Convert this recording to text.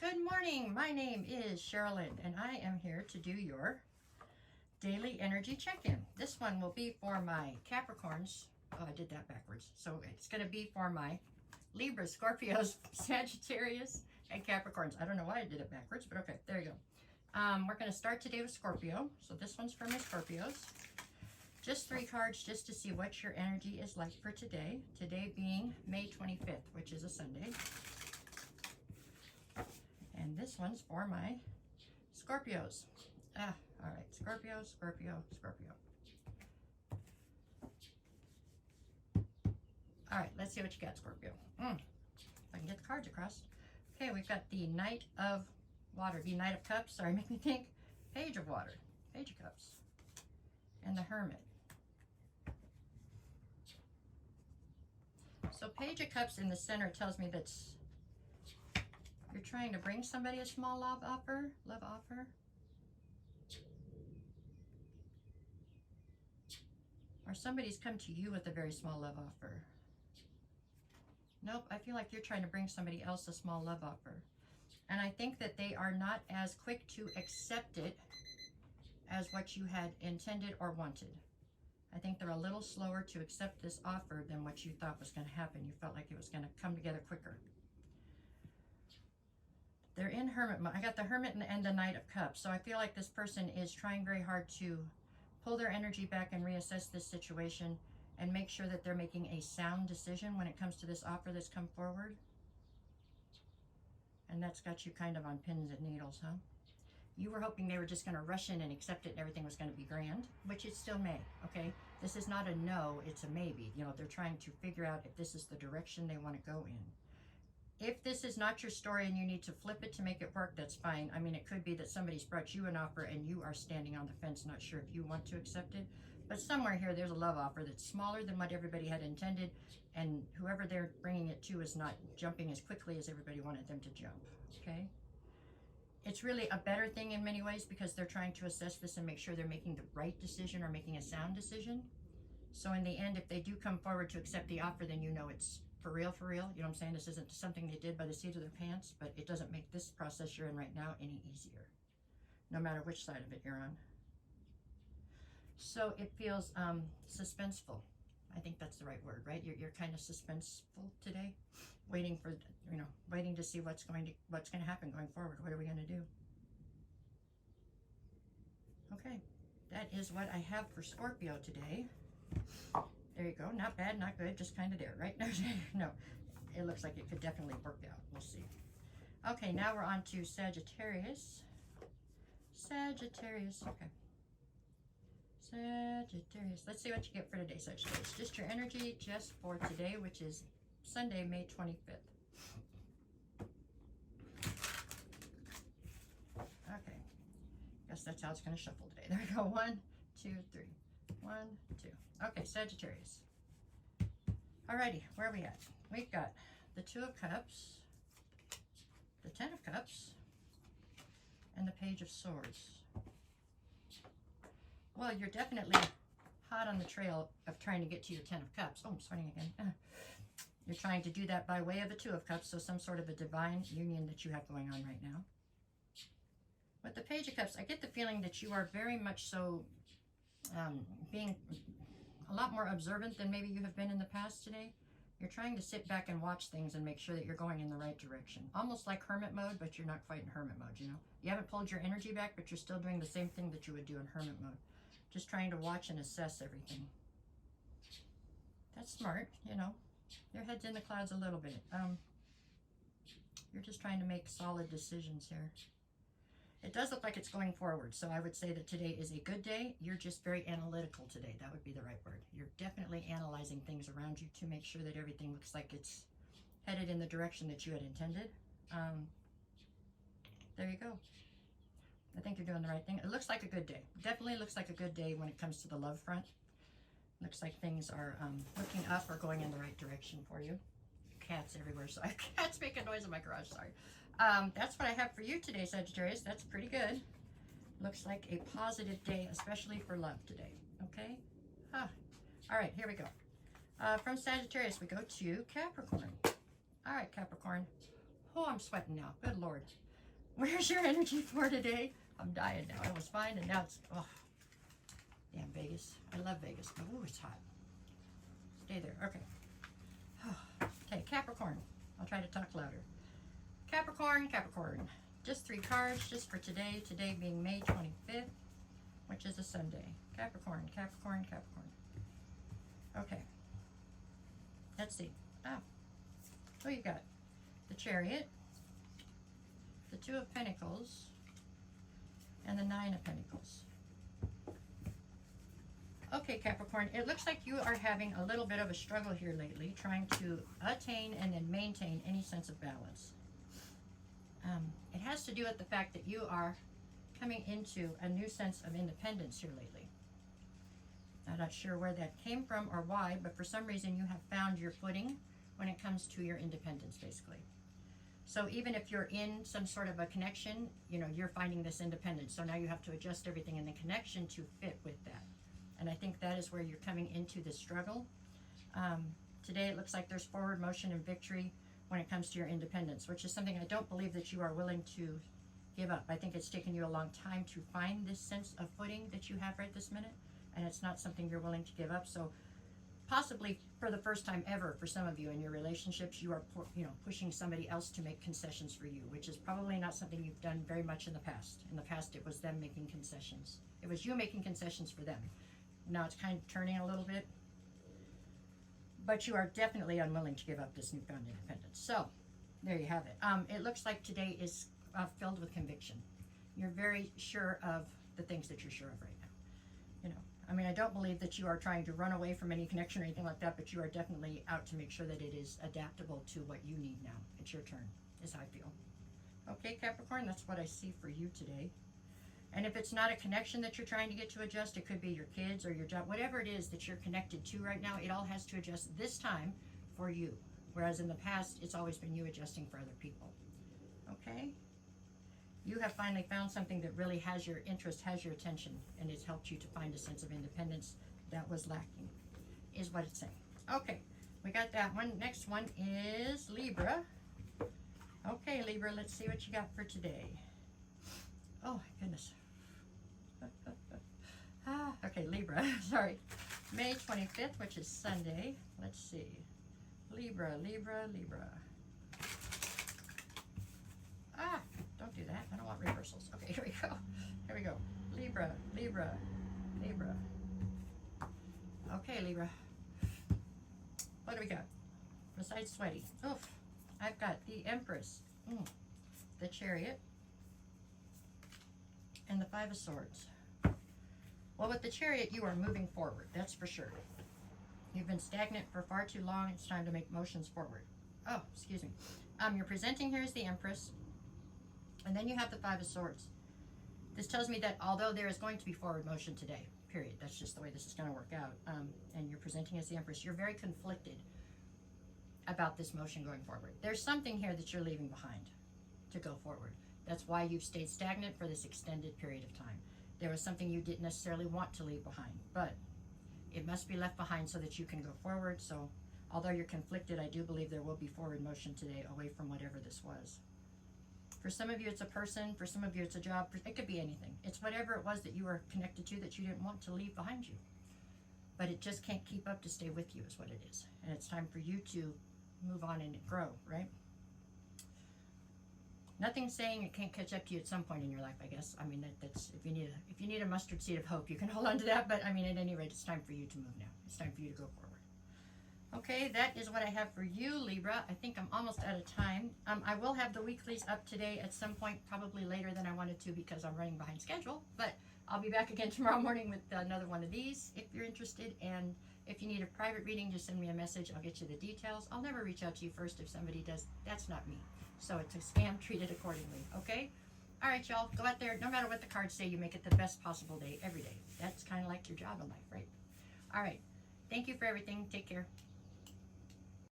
Good morning. My name is Sherilyn, and I am here to do your daily energy check-in. This one will be for my Capricorns. Oh, I did that backwards. So it's going to be for my Libra, Scorpios, Sagittarius, and Capricorns. I don't know why I did it backwards, but okay, there you go. We're going to start today with Scorpio. So this one's for my Scorpios. Just 3 cards just to see what your energy is like for today. Today being May 25th, which is a Sunday. And this one's for my Scorpios. All right, Scorpio, Scorpio, Scorpio. All right, let's see what you got, Scorpio. If I can get the cards across. Okay, we've got the Knight of Water, the Knight of Cups. Sorry, make me think. Page of Water, Page of Cups, and the Hermit. So Page of Cups in the center tells me that you're trying to bring somebody a small love offer. Or somebody's come to you with a very small love offer. Nope, I feel like you're trying to bring somebody else a small love offer. And I think that they are not as quick to accept it as what you had intended or wanted. I think they're a little slower to accept this offer than what you thought was going to happen. You felt like it was going to come together quicker. They're in Hermit mode. I got the Hermit and the Knight of Cups. So I feel like this person is trying very hard to pull their energy back and reassess this situation and make sure that they're making a sound decision when it comes to this offer that's come forward. And that's got you kind of on pins and needles, huh? You were hoping they were just going to rush in and accept it and everything was going to be grand, which it still may, okay? This is not a no, it's a maybe. You know, they're trying to figure out if this is the direction they want to go in. If this is not your story and you need to flip it to make it work, that's fine. I mean, it could be that somebody's brought you an offer and you are standing on the fence, not sure if you want to accept it. But somewhere here, there's a love offer that's smaller than what everybody had intended, and whoever they're bringing it to is not jumping as quickly as everybody wanted them to jump, okay? It's really a better thing in many ways because they're trying to assess this and make sure they're making the right decision or making a sound decision. So in the end, if they do come forward to accept the offer, then you know it's for real, you know what I'm saying? This isn't something they did by the seat of their pants, but it doesn't make this process you're in right now any easier, no matter which side of it you're on. So it feels suspenseful. I think that's the right word, right? You're kind of suspenseful today, waiting for, waiting to see what's going to happen going forward. What are we going to do? Okay, that is what I have for Scorpio today. There you go. Not bad, not good, just kind of there, right? No, it looks like it could definitely work out. We'll see. Okay, now we're on to Sagittarius. Sagittarius, okay. Sagittarius. Let's see what you get for today, Sagittarius. Just your energy just for today, which is Sunday, May 25th. Okay. Guess that's how it's going to shuffle today. There we go. 1, 2, 3. 1, 2. Okay, Sagittarius. Alrighty, where are we at? We've got the 2 of Cups, the 10 of Cups, and the Page of Swords. Well, you're definitely hot on the trail of trying to get to your 10 of Cups. Oh, I'm sweating again. You're trying to do that by way of a 2 of Cups, so some sort of a divine union that you have going on right now. With the Page of Cups, I get the feeling that you are very much so being a lot more observant than maybe you have been in the past today. You're trying to sit back and watch things and make sure that you're going in the right direction. Almost like hermit mode, but you're not quite in hermit mode, you know. You haven't pulled your energy back, but you're still doing the same thing that you would do in hermit mode. Just trying to watch and assess everything. That's smart, you know. Your head's in the clouds a little bit. You're just trying to make solid decisions here. It does look like it's going forward, so I would say that today is a good day. You're just very analytical today. That would be the right word. You're definitely analyzing things around you to make sure that everything looks like it's headed in the direction that you had intended. There you go. I think you're doing the right thing. It looks like a good day. Definitely looks like a good day when it comes to the love front. Looks like things are looking up or going in the right direction for you. Cats everywhere. So cats making noise in my garage. Sorry. That's what I have for you today, Sagittarius. That's pretty good. Looks like a positive day, especially for love today. Okay? All right, here we go. From Sagittarius, we go to Capricorn. All right, Capricorn. Oh, I'm sweating now. Good Lord. Where's your energy for today? I'm dying now. I was fine and now it's, oh, damn Vegas. I love Vegas, but ooh, it's hot. Stay there. Okay. Okay, Capricorn. I'll try to talk louder. Capricorn, Capricorn. Just 3 cards just for today. Today being May 25th, which is a Sunday. Capricorn, Capricorn, Capricorn. Okay. Let's see. Oh. Who you got? The Chariot, the 2 of Pentacles, and the 9 of Pentacles. Okay, Capricorn, it looks like you are having a little bit of a struggle here lately, trying to attain and then maintain any sense of balance. It has to do with the fact that you are coming into a new sense of independence here lately. I'm not sure where that came from or why, but for some reason you have found your footing when it comes to your independence, basically. So even if you're in some sort of a connection, you know, you're finding this independence. So now you have to adjust everything in the connection to fit with that. And I think that is where you're coming into the struggle. Today it looks like there's forward motion and victory when it comes to your independence, which is something I don't believe that you are willing to give up. I think it's taken you a long time to find this sense of footing that you have right this minute, and it's not something you're willing to give up. So possibly for the first time ever for some of you in your relationships, you are pushing somebody else to make concessions for you, which is probably not something you've done very much in the past. In the past, it was them making concessions. It was you making concessions for them. Now it's kind of turning a little bit, but you are definitely unwilling to give up this newfound independence. So there you have it. It looks like today is filled with conviction. You're very sure of the things that you're sure of right now. You know, I mean, I don't believe that you are trying to run away from any connection or anything like that, but you are definitely out to make sure that it is adaptable to what you need now. It's your turn, is how I feel. Okay, Capricorn, that's what I see for you today. And if it's not a connection that you're trying to get to adjust, it could be your kids or your job, whatever it is that you're connected to right now, it all has to adjust this time for you. Whereas in the past, it's always been you adjusting for other people. Okay? You have finally found something that really has your interest, has your attention, and it's helped you to find a sense of independence that was lacking, is what it's saying. Okay, we got that one. Next one is Libra. Okay, Libra, let's see what you got for today. Oh, my goodness. Okay, Libra, sorry. May 25th, which is Sunday. Let's see. Libra, Libra, Libra. Don't do that. I don't want reversals. Okay, here we go. Here we go. Libra, Libra, Libra. Okay, Libra. What do we got? Besides sweaty. Oof. I've got the Empress, the Chariot, and the 5 of Swords. Well, with the Chariot, you are moving forward. That's for sure. You've been stagnant for far too long. It's time to make motions forward. Oh, excuse me. You're presenting here as the Empress. And then you have the 5 of Swords. This tells me that although there is going to be forward motion today, period, that's just the way this is going to work out, and you're presenting as the Empress, you're very conflicted about this motion going forward. There's something here that you're leaving behind to go forward. That's why you've stayed stagnant for this extended period of time. There was something you didn't necessarily want to leave behind, but it must be left behind so that you can go forward. So although you're conflicted, I do believe there will be forward motion today away from whatever this was. For some of you, it's a person. For some of you, it's a job. It could be anything. It's whatever it was that you were connected to that you didn't want to leave behind you. But it just can't keep up to stay with you is what it is. And it's time for you to move on and grow, right? Nothing's saying it can't catch up to you at some point in your life, I guess. I mean, that's if you need a mustard seed of hope, you can hold on to that. But I mean, at any rate, it's time for you to move now. It's time for you to go forward. Okay, that is what I have for you, Libra. I think I'm almost out of time. I will have the weeklies up today at some point, probably later than I wanted to because I'm running behind schedule. But I'll be back again tomorrow morning with another one of these if you're interested. And if you need a private reading, just send me a message. I'll get you the details. I'll never reach out to you first if somebody does. That's not me. So it's a scam. Treat it accordingly, okay? All right, y'all. Go out there. No matter what the cards say, you make it the best possible day every day. That's kind of like your job in life, right? All right. Thank you for everything. Take care.